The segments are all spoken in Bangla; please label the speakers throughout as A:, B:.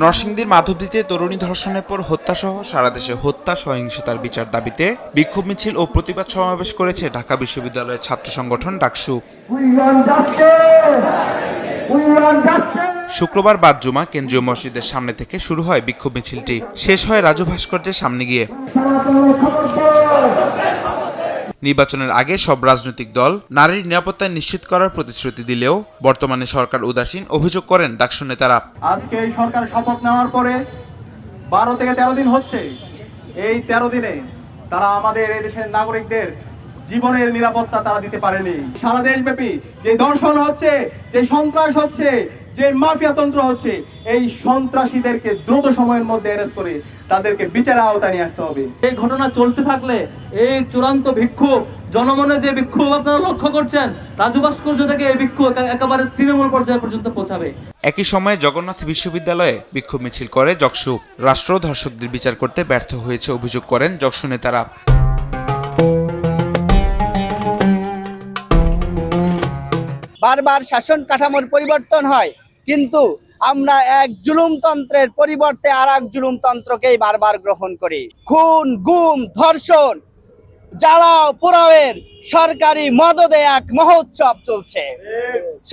A: নরসিংদীর মাধবদীতে তরুণী ধর্ষণের পর হত্যাসহ সারা দেশে হত্যা সহিংসতার বিচার দাবিতে বিক্ষোভ মিছিল ও প্রতিবাদ সমাবেশ করেছে ঢাকা বিশ্ববিদ্যালয়ের ছাত্র সংগঠন ডাকসু। শুক্রবার বাদ জুমা কেন্দ্রীয় মসজিদের সামনে থেকে শুরু হয় বিক্ষোভ মিছিলটি, শেষ হয় রাজু ভাস্কর্যের সামনে গিয়ে। নির্বাচনের আগে সব রাজনৈতিক দল নারীর নিরাপত্তা নিশ্চিত করার প্রতিশ্রুতি দিলেও বর্তমানে সরকার উদাসীন অভিযোগ করেন ডাকসু নেতারা।
B: আজকে এই সরকার শপথ নেওয়ার পরে 12 থেকে 13 দিন হচ্ছে। এই 13 দিনে তারা আমাদের এই দেশের নাগরিকদের জীবনের নিরাপত্তা তারা দিতে পারেনি। সারা দেশব্যাপী যে ধর্ষণ হচ্ছে, যে সন্ত্রাস হচ্ছে, যে মাফিয়াতন্ত্র হচ্ছে, এই সন্ত্রাসীদেরকে দ্রুত সময়ের মধ্যে অ্যারেস্ট করে তাদেরকে বিচারের আওতায় নিয়ে আসতে হবে।
C: এই ঘটনা চলতে থাকলে এই চূড়ান্ত বিক্ষোভ, জনমনে যে বিক্ষোভ আপনারা লক্ষ্য করছেন, রাজু ভাস্কর্য থেকে এই বিক্ষোভ একেবারে তৃণমূল পর্যায় পর্যন্ত পৌঁছাবে।
A: একই সময়ে জগন্নাথ বিশ্ববিদ্যালয়ে বিক্ষোভ মিছিল করে জকসু। রাষ্ট্র ধর্ষকদের বিচার করতে ব্যর্থ হয়েছে অভিযোগ করেন জকসু নেতারা।
D: বারবার শাসন কাঠামোর পরিবর্তন হয়, কিন্তু আমরা এক জুলুমতন্ত্রের পরিবর্তে আর এক জুলুমতন্ত্রকেই বারবার গ্রহণ করি। খুন, গুম, ধর্ষণ, জ্বালাও পোড়াওয়ের সরকারি মদদে এক মহোৎসব চলছে।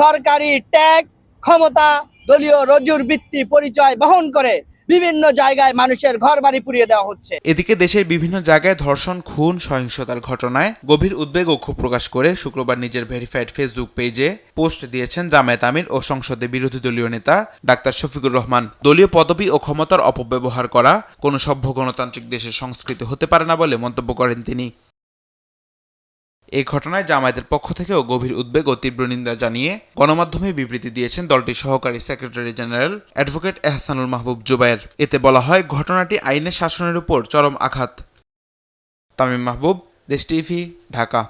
D: সরকারি ট্যাগ, ক্ষমতা, দলীয় রজুর বৃত্তি পরিচয় বহন করে বিভিন্ন জায়গায় মানুষের ঘরবাড়ি পুড়িয়ে দেওয়া হচ্ছে।
A: এদিকে দেশের বিভিন্ন জায়গায় ধর্ষণ, খুন, সহিংসতার ঘটনায় গভীর উদ্বেগ ও ক্ষোভ প্রকাশ করে শুক্রবার নিজের ভেরিফাইড ফেসবুক পেজে পোস্ট দিয়েছেন জামায়াত আমির ও সংসদে বিরোধী দলীয় নেতা ডাক্তার শফিকুর রহমান। দলীয় পদবি ও ক্ষমতার অপব্যবহার করা কোনো সভ্য গণতান্ত্রিক দেশের সংস্কৃতি হতে পারে না বলে মন্তব্য করেন তিনি। এই ঘটনায় জামায়াতের পক্ষ থেকেও গভীর উদ্বেগ ও তীব্র নিন্দা জানিয়ে গণমাধ্যমে বিবৃতি দিয়েছেন দলটির সহকারী সেক্রেটারি জেনারেল অ্যাডভোকেট এহসানুল মাহবুব জুবায়ের। এতে বলা হয়, ঘটনাটি আইনের শাসনের উপর চরম আঘাত। তামিম মাহবুব, দেশ টিভি, ঢাকা।